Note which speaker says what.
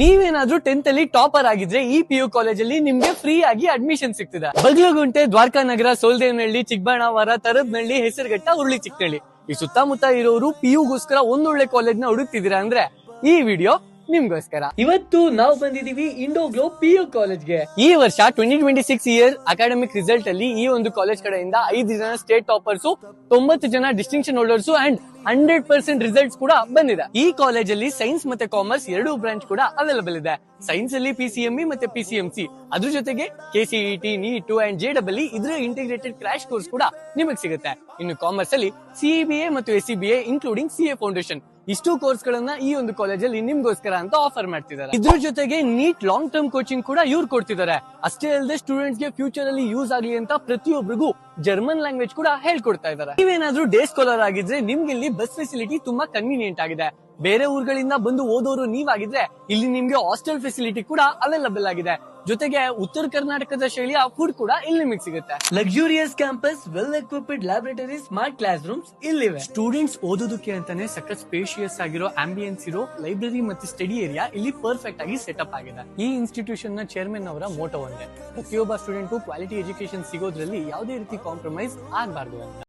Speaker 1: ನೀವೇನಾದ್ರೂ 10th ಅಲ್ಲಿ topper ಆಗಿದ್ರೆ ಈ PU ಕಾಲೇಜಲ್ಲಿ ನಿಮ್ಗೆ ಫ್ರೀ ಆಗಿ ಅಡ್ಮಿಷನ್ ಸಿಗ್ತಿದೆ. ಬಗ್ಲಗುಂಟೆ, ದ್ವಾರಕಾನಗರ, ಸೋಲ್ದೇವನಹಳ್ಳಿ, ಚಿಕ್ಕಬಾಣಾವರ, ತರಬ್ನಹಳ್ಳಿ, ಹೆಸರುಘಟ್ಟ, ಉರುಳಿ ಚಿಕ್ಕನಹಳ್ಳಿ ಈ ಸುತ್ತಮುತ್ತ ಇರೋರು PUಗೋಸ್ಕರ ಒಂದೊಳ್ಳೆ ಕಾಲೇಜ್ ನ ಹುಡುಕ್ತಿದ್ದೀರಾ ಅಂದ್ರೆ ಈ ವಿಡಿಯೋ ನಿಮ್ಗೋಸ್ಕರ. ಇವತ್ತು ನಾವು ಬಂದಿದೀವಿ ಇಂಡೋಗ್ಲೋ PU ಕಾಲೇಜ್ಗೆ. ಈ ವರ್ಷ 2026 ಇಯರ್ ಅಕಾಡೆಮಿಕ್ ರಿಸಲ್ಟ್ ಅಲ್ಲಿ ಈ ಒಂದು ಕಾಲೇಜ್ ಕಡೆಯಿಂದ 5 ಜನ ಸ್ಟೇಟ್ ಟಾಪರ್ಸ್, 90 ಜನ ಡಿಸ್ಟಿಂಕ್ಷನ್ ಹೋಲ್ಡರ್ಸ್ ಅಂಡ್ 100% ರಿಸಲ್ಟ್ಸ್ ಕೂಡ ಬಂದಿದೆ. ಈ ಕಾಲೇಜ್ ಅಲ್ಲಿ ಸೈನ್ಸ್ ಮತ್ತೆ ಕಾಮರ್ಸ್ ಎರಡು ಬ್ರಾಂಚ್ ಕೂಡ ಅವೈಲೇಬಲ್ ಇದೆ. ಸೈನ್ಸ್ ಅಲ್ಲಿ PCME ಮತ್ತೆ PCMC, ಅದ್ರ ಜೊತೆಗೆ KCET, NEET ಅಂಡ್ JEE ಇದ್ರ ಇಂಟಿಗ್ರೇಟೆಡ್ ಕ್ರಾಶ್ ಕೋರ್ಸ್ ಕೂಡ ನಿಮಗೆ ಸಿಗುತ್ತೆ. ಇನ್ನು ಕಾಮರ್ಸ್ ಅಲ್ಲಿ CEBA ಮತ್ತು SCBA ಇನ್ಕ್ಲೂಡಿಂಗ್ CA ಫೌಂಡೇಶನ್ ಇಷ್ಟು ಕೋರ್ಸ್ ಗಳನ್ನ ಈ ಒಂದು ಕಾಲೇಜ್ ಅಲ್ಲಿ ನಿಮ್ಗೋಸ್ಕರ ಅಂತ ಆಫರ್ ಮಾಡ್ತಿದ್ದಾರೆ. ಇದ್ರ ಜೊತೆಗೆ ನೀಟ್ ಲಾಂಗ್ ಟರ್ಮ್ ಕೋಚಿಂಗ್ ಕೂಡ ಇವ್ರು ಕೊಡ್ತಿದ್ದಾರೆ. ಅಷ್ಟೇ ಅಲ್ಲದೆ ಸ್ಟೂಡೆಂಟ್ಸ್ ಗೆ ಫ್ಯೂಚರ್ ಅಲ್ಲಿ ಯೂಸ್ ಆಗಲಿ ಅಂತ ಪ್ರತಿಯೊಬ್ಬರಿಗೂ ಜರ್ಮನ್ ಲ್ಯಾಂಗ್ವೇಜ್ ಕೂಡ ಹೇಳ್ಕೊಡ್ತಾ ಇದ್ದಾರೆ. ನೀವೇನಾದ್ರೂ ಡೇ ಸ್ಕಾಲರ್ ಆಗಿದ್ರೆ ನಿಮ್ಗೆ ಇಲ್ಲಿ ಬಸ್ ಫೆಸಿಲಿಟಿ ತುಂಬಾ ಕನ್ವೀನಿಯಂಟ್ ಆಗಿದೆ. ಬೇರೆ ಊರುಗಳಿಂದ ಬಂದು ಓದೋರು ನೀವಾಗಿದ್ರೆ ಇಲ್ಲಿ ನಿಮ್ಗೆ ಹಾಸ್ಟೆಲ್ ಫೆಸಿಲಿಟಿ ಕೂಡ ಅವೈಲಬಲ್ ಆಗಿದೆ. ಜೊತೆಗೆ ಉತ್ತರ ಕರ್ನಾಟಕದ ಶೈಲಿಯ ಫುಡ್ ಕೂಡ ಇಲ್ಲಿ ನಿಮಗೆ ಸಿಗುತ್ತೆ. Luxurious campus, well equipped laboratory, smart class rooms ಇಲ್ಲಿವೆ. ಸ್ಟೂಡೆಂಟ್ಸ್ ಓದೋದಕ್ಕೆ ಅಂತಾನೆ ಸಖತ್ ಸ್ಪೇಷಿಯಸ್ ಆಗಿರೋ ಆಂಬಿಯನ್ಸ್ ಇರೋ ಲೈಬ್ರರಿ ಮತ್ತು ಸ್ಟಡಿ ಏರಿಯಾ ಇಲ್ಲಿ ಪರ್ಫೆಕ್ಟ್ ಆಗಿ ಸೆಟಪ್ ಆಗಿದೆ. ಈ ಇನ್ಸ್ಟಿಟ್ಯೂಷನ್ ನ ಚೇರ್ಮನ್ ಅವರ ಮೋಟೋ ಒಂದೇ, ಪ್ರತಿಯೊಬ್ಬ ಸ್ಟೂಡೆಂಟ್ ಕ್ವಾಲಿಟಿ ಎಜುಕೇಶನ್ ಸಿಗೋದ್ರಲ್ಲಿ ಯಾವುದೇ ರೀತಿ ಕಾಂಪ್ರಮೈಸ್ ಆಗಬಾರ್ದು ಅಂತ.